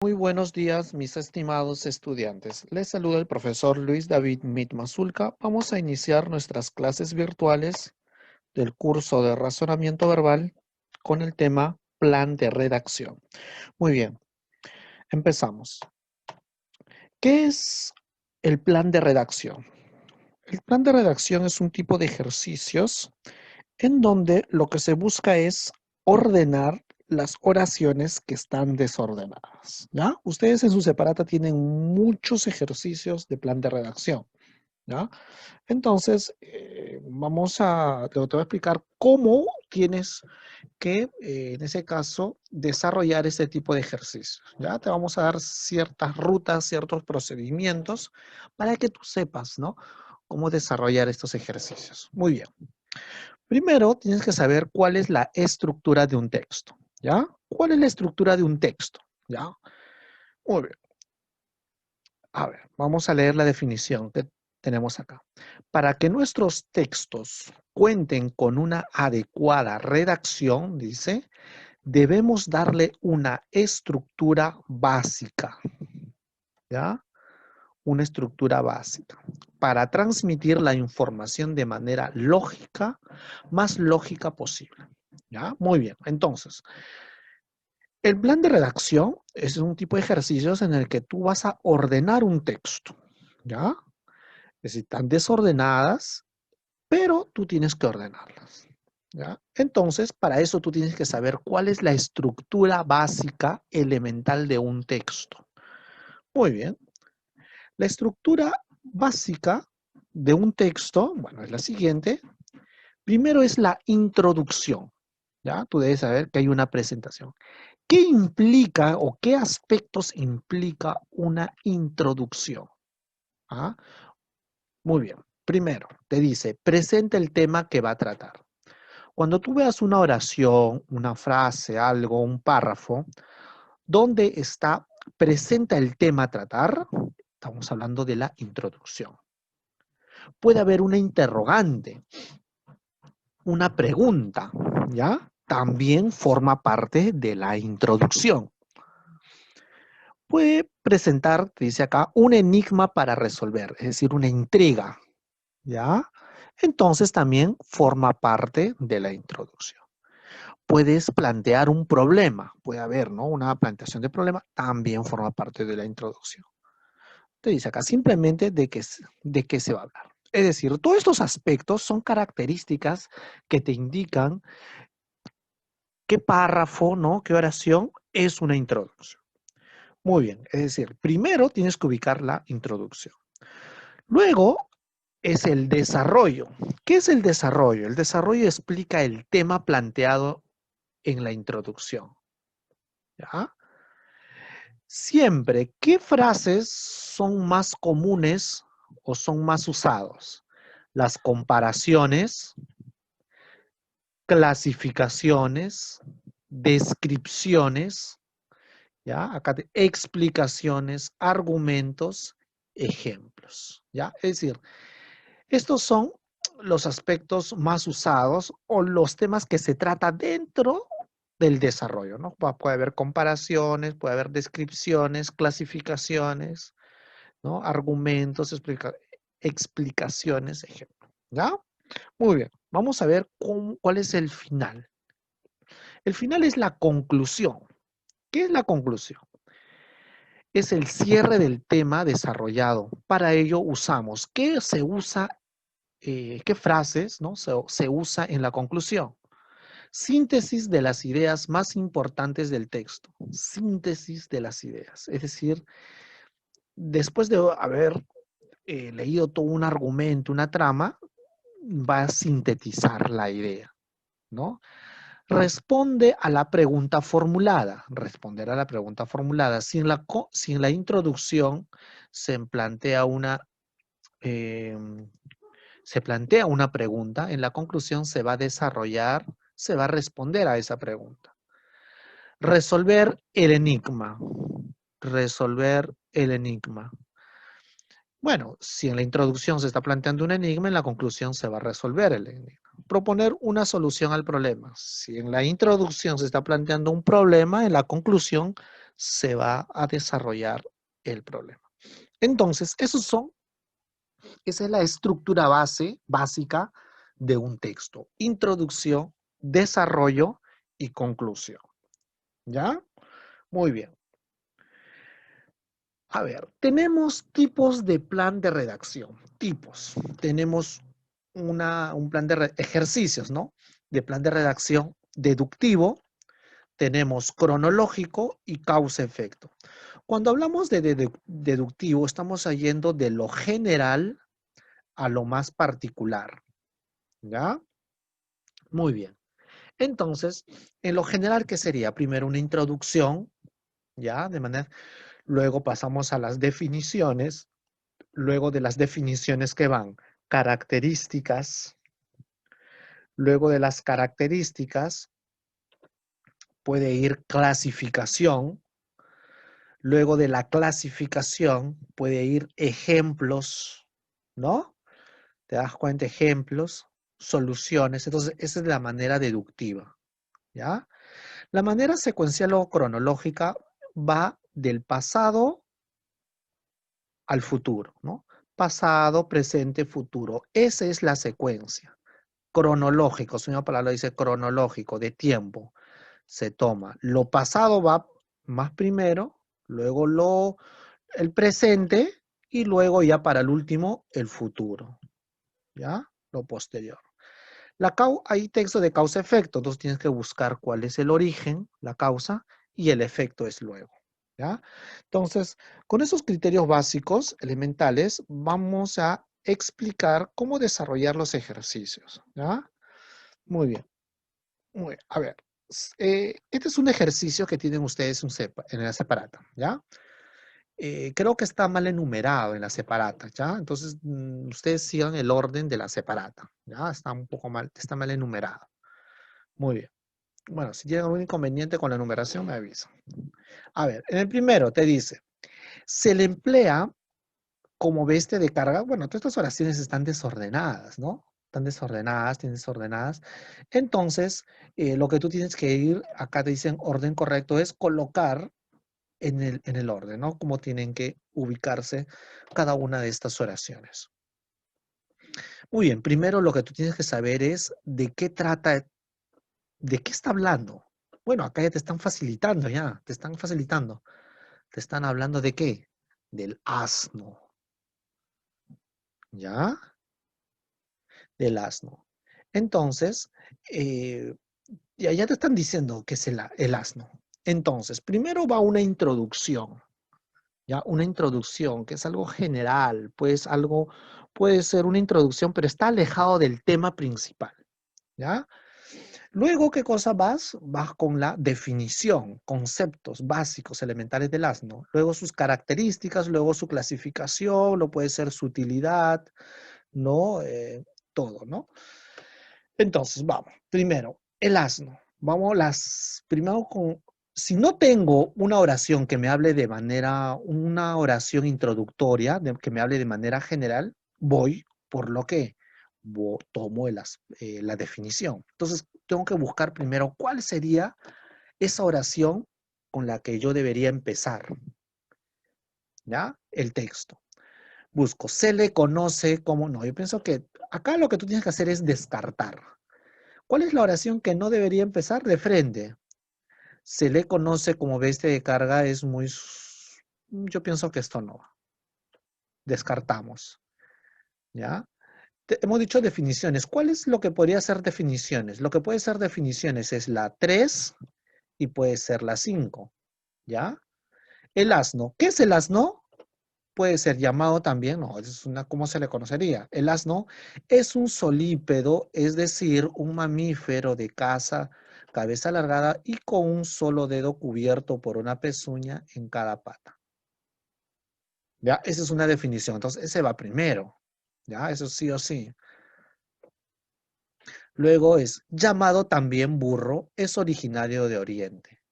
Muy buenos días, mis estimados estudiantes. Les saluda el profesor Luis David Mitmazulca. Vamos a iniciar nuestras clases virtuales del curso de razonamiento verbal con el tema plan de redacción. Muy bien, empezamos. ¿Qué es el plan de redacción? El plan de redacción es un tipo de ejercicios en donde lo que se busca es ordenar las oraciones que están desordenadas, ¿ya? Ustedes en su separata tienen muchos ejercicios de plan de redacción, ¿ya? Entonces, te voy a explicar cómo tienes que, en ese caso, desarrollar este tipo de ejercicios, ¿ya? Te vamos a dar ciertas rutas, ciertos procedimientos para que tú sepas, ¿no? Cómo desarrollar estos ejercicios. Muy bien. Primero, tienes que saber cuál es la estructura de un texto, ¿ya? ¿Cuál es la estructura de un texto? ¿Ya? Muy bien. A ver, vamos a leer la definición que tenemos acá. Para que nuestros textos cuenten con una adecuada redacción, dice, debemos darle una estructura básica, ¿ya? Una estructura básica para transmitir la información de manera lógica, más lógica posible. ¿Ya? Muy bien. Entonces, el plan de redacción es un tipo de ejercicios en el que tú vas a ordenar un texto. ¿Ya? Es decir, están desordenadas, pero tú tienes que ordenarlas. ¿Ya? Entonces, para eso tú tienes que saber cuál es la estructura básica elemental de un texto. Muy bien. La estructura básica de un texto, bueno, es la siguiente. Primero es la introducción, ¿ya? Tú debes saber que hay una presentación. ¿Qué implica o qué aspectos implica una introducción? ¿Ah? Muy bien. Primero, te dice, presenta el tema que va a tratar. Cuando tú veas una oración, una frase, algo, un párrafo, ¿dónde está presenta el tema a tratar? Estamos hablando de la introducción. Puede haber una interrogante, una pregunta, ¿ya? También forma parte de la introducción. Puede presentar, dice acá, un enigma para resolver, es decir, una intriga, ¿ya? Entonces también forma parte de la introducción. Puedes plantear un problema, puede haber, ¿no? Una planteación de problema, también forma parte de la introducción. Te dice acá simplemente de qué se va a hablar. Es decir, todos estos aspectos son características que te indican qué párrafo, ¿no? Qué oración es una introducción. Muy bien, es decir, primero tienes que ubicar la introducción. Luego es el desarrollo. ¿Qué es el desarrollo? El desarrollo explica el tema planteado en la introducción. ¿Ya? Siempre, ¿qué frases son más comunes o son más usados? Las comparaciones, clasificaciones, descripciones, ¿ya? Acá explicaciones, argumentos, ejemplos, ¿ya? Es decir, estos son los aspectos más usados o los temas que se trata dentro del desarrollo, ¿no? Puede haber comparaciones, puede haber descripciones, clasificaciones, ¿no? Argumentos, explicaciones, ejemplos, ¿ya? Muy bien, vamos a ver cuál es el final. El final es la conclusión. ¿Qué es la conclusión? Es el cierre del tema desarrollado. Para ello usamos, ¿qué se usa? ¿Qué frases, ¿no? se usa en la conclusión? Síntesis de las ideas más importantes del texto. Síntesis de las ideas. Es decir, después de haber leído todo un argumento, una trama, va a sintetizar la idea, ¿no? Responde a la pregunta formulada. Responder a la pregunta formulada. Si en la introducción se plantea eh, se plantea una pregunta, en la conclusión se va a desarrollar, se va a responder a esa pregunta. Resolver el enigma. Resolver el enigma. Bueno, si en la introducción se está planteando un enigma, en la conclusión se va a resolver el enigma. Proponer una solución al problema. Si en la introducción se está planteando un problema, en la conclusión se va a desarrollar el problema. Entonces, esa es la estructura básica de un texto. Introducción, desarrollo y conclusión. ¿Ya? Muy bien. A ver, tenemos tipos de plan de redacción. Tipos. Tenemos un plan de ejercicios, ¿no? De plan de redacción deductivo, tenemos cronológico y causa-efecto. Cuando hablamos de deductivo, estamos yendo de lo general a lo más particular. ¿Ya? Muy bien. Entonces, en lo general, ¿qué sería? Primero una introducción, ¿ya? Luego pasamos a las definiciones. Luego de las definiciones que van características. Luego de las características puede ir clasificación. Luego de la clasificación puede ir ejemplos, ¿no? ¿Te das cuenta? Ejemplos, soluciones. Entonces, esa es la manera deductiva, ¿ya? La manera secuencial o cronológica va del pasado al futuro, ¿no? Pasado, presente, futuro. Esa es la secuencia. Cronológico, su misma palabra dice cronológico, de tiempo. Se toma. Lo pasado va más primero, luego el presente y luego ya para el último el futuro. ¿Ya? Lo posterior. Hay texto de causa-efecto, entonces tienes que buscar cuál es el origen, la causa, y el efecto es luego. ¿Ya? Entonces, con esos criterios básicos, elementales, vamos a explicar cómo desarrollar los ejercicios. ¿Ya? Muy bien. Muy bien. A ver, este es un ejercicio que tienen ustedes en la separata, ¿ya? Creo que está mal enumerado en la separata, ¿ya? Entonces, ustedes sigan el orden de la separata, ¿ya? Está un poco mal, está mal enumerado. Muy bien. Bueno, si tienen algún inconveniente con la numeración, me avisan. A ver, en el primero te dice, se le emplea como bestia de carga. Bueno, todas estas oraciones están desordenadas, ¿no? Están desordenadas, tienen desordenadas. Entonces, lo que tú tienes que ir, acá te dicen orden correcto, es colocar en el orden, ¿no? Cómo tienen que ubicarse cada una de estas oraciones. Muy bien, primero lo que tú tienes que saber es de qué trata, de qué está hablando. Bueno, acá ya te están facilitando, ya, te están facilitando. Te están hablando de qué? Del asno. ¿Ya? Del asno. Entonces, ya te están diciendo qué es el asno. Entonces, primero va una introducción. ¿Ya? Una introducción, que es algo general, pues puede ser una introducción, pero está alejado del tema principal, ¿ya? Luego, ¿qué cosa vas? Vas con la definición, conceptos básicos, elementales del asno. Luego sus características, luego su clasificación, lo puede ser su utilidad, ¿no? Todo, ¿no? Entonces, vamos. Primero, el asno. Primero si no tengo una oración que me hable una oración introductoria, que me hable de manera general, voy por lo que tomo la definición. Entonces, tengo que buscar primero cuál sería esa oración con la que yo debería empezar, ¿ya? El texto. Busco, se le conoce como, no, yo pienso que acá lo que tú tienes que hacer es descartar. ¿Cuál es la oración que no debería empezar de frente? Se le conoce como bestia de carga, yo pienso que esto no. Descartamos, ¿ya? Hemos dicho definiciones. ¿Cuál es lo que podría ser definiciones? Lo que puede ser definiciones es la 3 y puede ser la 5, ¿ya? El asno. ¿Qué es el asno? Puede ser llamado también, no, ¿cómo se le conocería? El asno es un solípedo, es decir, un mamífero de cabeza alargada y con un solo dedo cubierto por una pezuña en cada pata. ¿Ya? Esa es una definición. Entonces, ese va primero. ¿Ya? Eso sí o sí. Luego es llamado también burro, es originario de Oriente.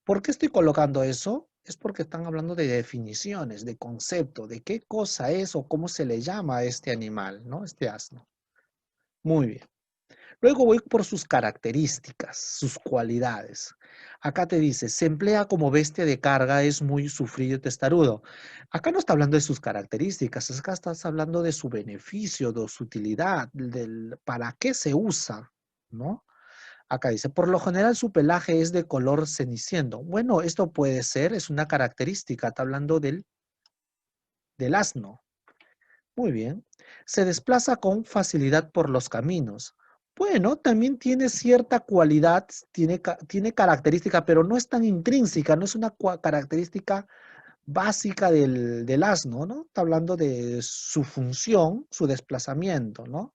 ¿Por qué estoy colocando eso? Es porque están hablando de definiciones, de concepto, de qué cosa es o cómo se le llama a este animal, ¿no? Este asno. Muy bien. Luego voy por sus características, sus cualidades. Acá te dice, se emplea como bestia de carga, es muy sufrido y testarudo. Acá no está hablando de sus características, acá estás hablando de su beneficio, de su utilidad, para qué se usa, ¿no? Acá dice, por lo general su pelaje es de color ceniciento. Bueno, esto puede ser, es una característica, está hablando del asno. Muy bien. Se desplaza con facilidad por los caminos. Bueno, también tiene cierta cualidad, tiene característica, pero no es tan intrínseca, no es una característica básica del asno, ¿no? Está hablando de su función, su desplazamiento, ¿no?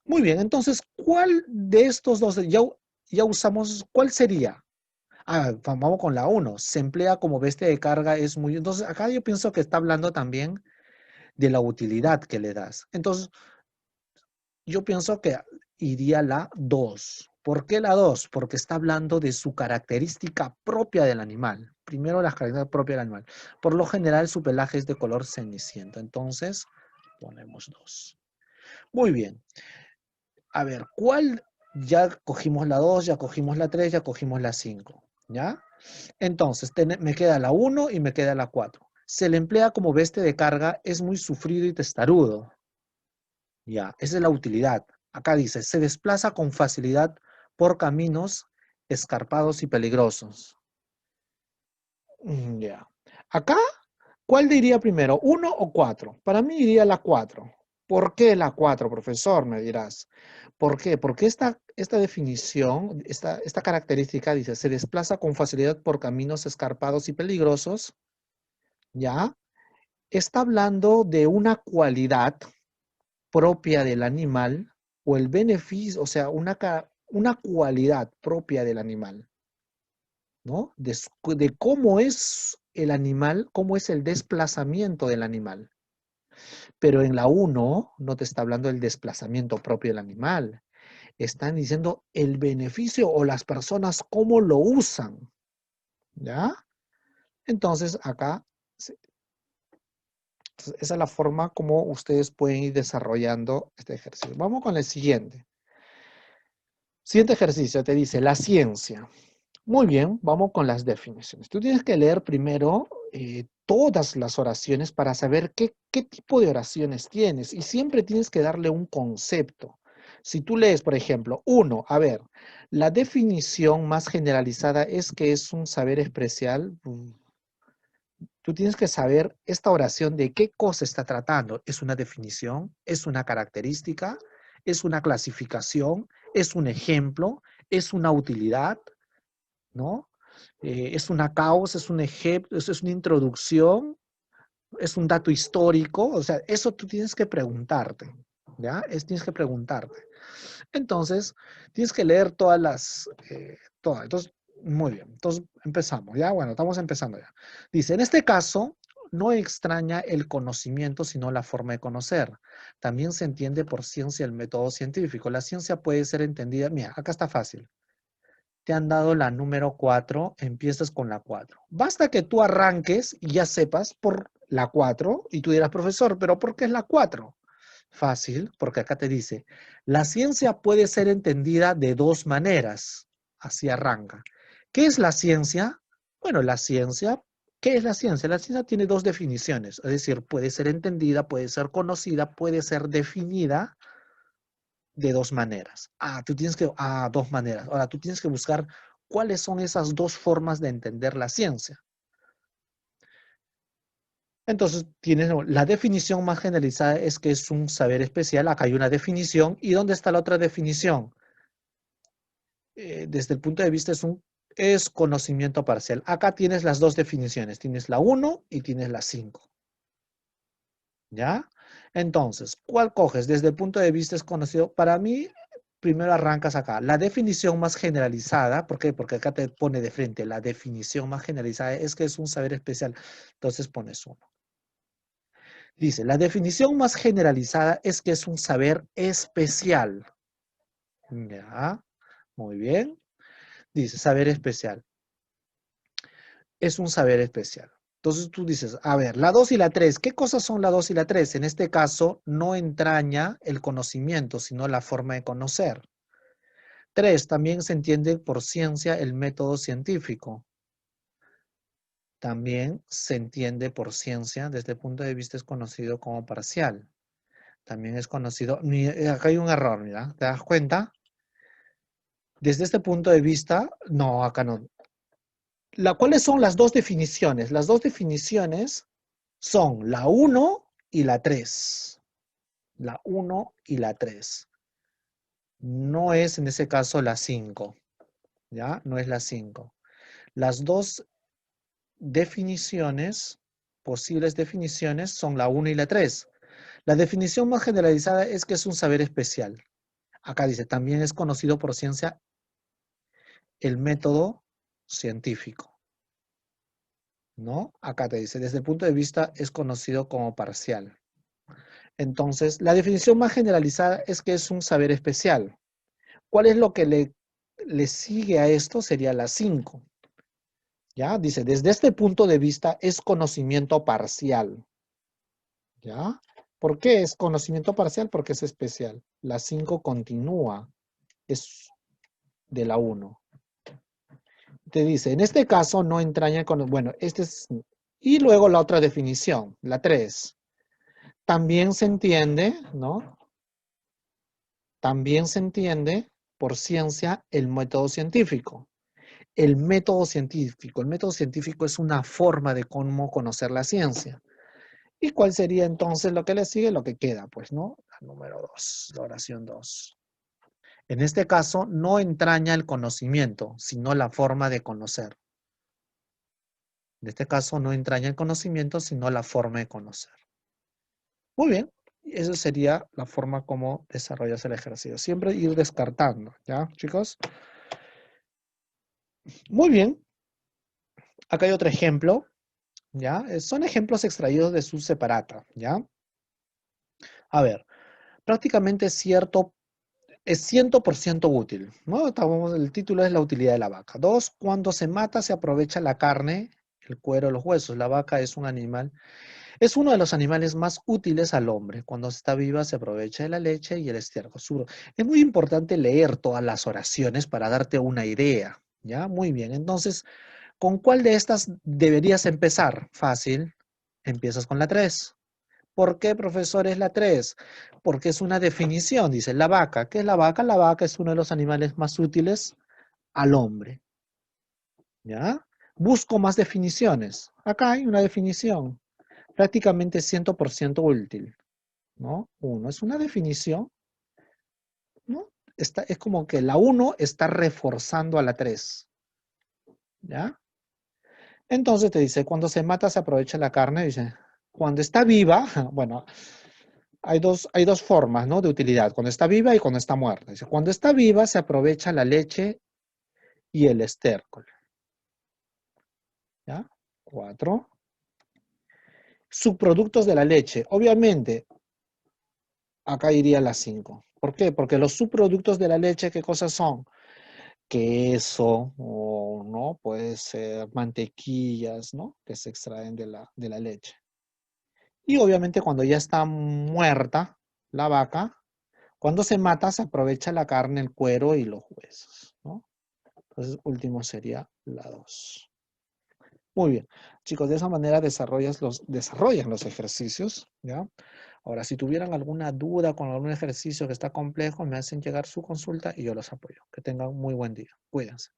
Muy bien, entonces, ¿cuál de estos dos ya usamos? ¿Cuál sería? Ah, vamos con la uno. Se emplea como bestia de carga, es muy... Entonces, acá yo pienso que está hablando también de la utilidad que le das. Entonces, yo pienso que iría la 2. ¿Por qué la 2? Porque está hablando de su característica propia del animal. Primero, las características propias del animal. Por lo general, su pelaje es de color ceniciento. Entonces, ponemos 2. Muy bien. A ver, ¿cuál? Ya cogimos la 2, ya cogimos la 3, ya cogimos la 5. ¿Ya? Entonces, me queda la 1 y me queda la 4. Se le emplea como bestia de carga, es muy sufrido y testarudo. Ya, esa es la utilidad. Acá dice, se desplaza con facilidad por caminos escarpados y peligrosos. Ya. Acá, ¿cuál diría primero? ¿Uno o 4? Para mí iría la 4. ¿Por qué la 4, profesor? Me dirás. ¿Por qué? Porque esta definición, esta característica dice, se desplaza con facilidad por caminos escarpados y peligrosos. ¿Ya? Está hablando de una cualidad propia del animal o el beneficio, o sea, una cualidad propia del animal, ¿no? De cómo es el animal, cómo es el desplazamiento del animal. Pero en la uno no te está hablando del desplazamiento propio del animal. Están diciendo el beneficio o las personas cómo lo usan, ¿ya? Entonces, acá, esa es la forma como ustedes pueden ir desarrollando este ejercicio. Vamos con el siguiente. Siguiente ejercicio te dice la ciencia. Muy bien, vamos con las definiciones. Tú tienes que leer primero todas las oraciones para saber qué tipo de oraciones tienes y siempre tienes que darle un concepto. Si tú lees, por ejemplo, uno, a ver, la definición más generalizada es que es un saber especial. Tú tienes que saber esta oración de qué cosa está tratando. ¿Es una definición? ¿Es una característica? ¿Es una clasificación? ¿Es un ejemplo? ¿Es una utilidad? ¿No? ¿Es una causa? ¿Es un ejemplo? ¿Es una introducción? ¿Es un dato histórico? O sea, eso tú tienes que preguntarte. ¿Ya? Tienes que preguntarte. Entonces, tienes que leer todas. Entonces, muy bien. Entonces, empezamos, ¿ya? Bueno, estamos empezando ya. Dice, en este caso, no extraña el conocimiento, sino la forma de conocer. También se entiende por ciencia el método científico. La ciencia puede ser entendida, mira, acá está fácil. Te han dado la número 4, empiezas con la 4. Basta que tú arranques y ya sepas por la 4 y tú dirás, profesor, ¿pero por qué es la 4? Fácil, porque acá te dice, la ciencia puede ser entendida de dos maneras. Así arranca. ¿Qué es la ciencia? Bueno, la ciencia, ¿qué es la ciencia? La ciencia tiene dos definiciones, es decir, puede ser entendida, puede ser conocida, puede ser definida de dos maneras. Dos maneras. Ahora, tú tienes que buscar cuáles son esas dos formas de entender la ciencia. Entonces, tienes la definición más generalizada es que es un saber especial. Acá hay una definición. ¿Y dónde está la otra definición? Desde el punto de vista es conocimiento parcial. Acá tienes las dos definiciones. Tienes la 1 y tienes la 5. ¿Ya? Entonces, ¿cuál coges? Desde el punto de vista es conocido. Para mí, primero arrancas acá. La definición más generalizada, ¿por qué? Porque acá te pone de frente. La definición más generalizada es que es un saber especial. Entonces pones 1. Dice, la definición más generalizada es que es un saber especial. Ya, muy bien. Dice, saber especial. Es un saber especial. Entonces tú dices, a ver, la 2 y la 3, ¿qué cosas son la 2 y la 3? En este caso, no entraña el conocimiento, sino la forma de conocer. 3, también se entiende por ciencia el método científico. También se entiende por ciencia, desde el punto de vista es conocido como parcial. También es conocido, acá hay un error, mira, ¿te das cuenta? Desde este punto de vista, no, acá no. ¿Cuáles son las dos definiciones? Las dos definiciones son la 1 y la 3. La 1 y la 3. No es en ese caso la 5, ¿ya? No es la 5. Las dos definiciones, posibles definiciones, son la 1 y la 3. La definición más generalizada es que es un saber especial. Acá dice, también es conocido por ciencia el método científico, ¿no? Acá te dice, desde el punto de vista es conocido como parcial. Entonces, la definición más generalizada es que es un saber especial. ¿Cuál es lo que le sigue a esto? Sería la 5. ¿Ya? Dice, desde este punto de vista es conocimiento parcial. ¿Ya? ¿Por qué es conocimiento parcial? Porque es especial. La 5 continúa, es de la 1. Te dice, en este caso no entraña con, bueno, este es, y luego la otra definición, la 3. También se entiende, ¿no? También se entiende por ciencia el método científico. El método científico. El método científico es una forma de cómo conocer la ciencia. ¿Y cuál sería entonces lo que le sigue? Lo que queda, pues, ¿no? La número 2, la oración 2. En este caso, no entraña el conocimiento, sino la forma de conocer. En este caso, no entraña el conocimiento, sino la forma de conocer. Muy bien. Esa sería la forma como desarrollas el ejercicio. Siempre ir descartando, ¿ya, chicos? Muy bien. Acá hay otro ejemplo, ¿ya? Son ejemplos extraídos de su separata, ¿ya? A ver, prácticamente es 100% útil, ¿no? El título es la utilidad de la vaca. 2, cuando se mata se aprovecha la carne, el cuero, los huesos. La vaca es un animal, es uno de los animales más útiles al hombre. Cuando está viva se aprovecha de la leche y el estiércol. Es muy importante leer todas las oraciones para darte una idea, ¿ya? Muy bien, entonces, ¿con cuál de estas deberías empezar? Fácil, empiezas con la 3. ¿Por qué, profesor, es la 3? Porque es una definición, dice la vaca. ¿Qué es la vaca? La vaca es uno de los animales más útiles al hombre. ¿Ya? Busco más definiciones. Acá hay una definición. Prácticamente 100% útil. ¿No? 1 es una definición. ¿No? Es como que la 1 está reforzando a la 3. ¿Ya? Entonces te dice, cuando se mata se aprovecha la carne. Dice, cuando está viva, bueno, hay dos formas, ¿no? De utilidad, cuando está viva y cuando está muerta. Dice, cuando está viva se aprovecha la leche y el estiércol. ¿Ya? 4. Subproductos de la leche. Obviamente, acá iría la 5. ¿Por qué? Porque los subproductos de la leche, ¿qué cosas son? Queso, o no, puede ser mantequillas, ¿no? Que se extraen de la leche. Y obviamente cuando ya está muerta la vaca, cuando se mata se aprovecha la carne, el cuero y los huesos, ¿no? Entonces, último sería la 2. Muy bien. Chicos, de esa manera desarrollan los ejercicios, ¿ya? Ahora, si tuvieran alguna duda con algún ejercicio que está complejo, me hacen llegar su consulta y yo los apoyo. Que tengan muy buen día. Cuídense.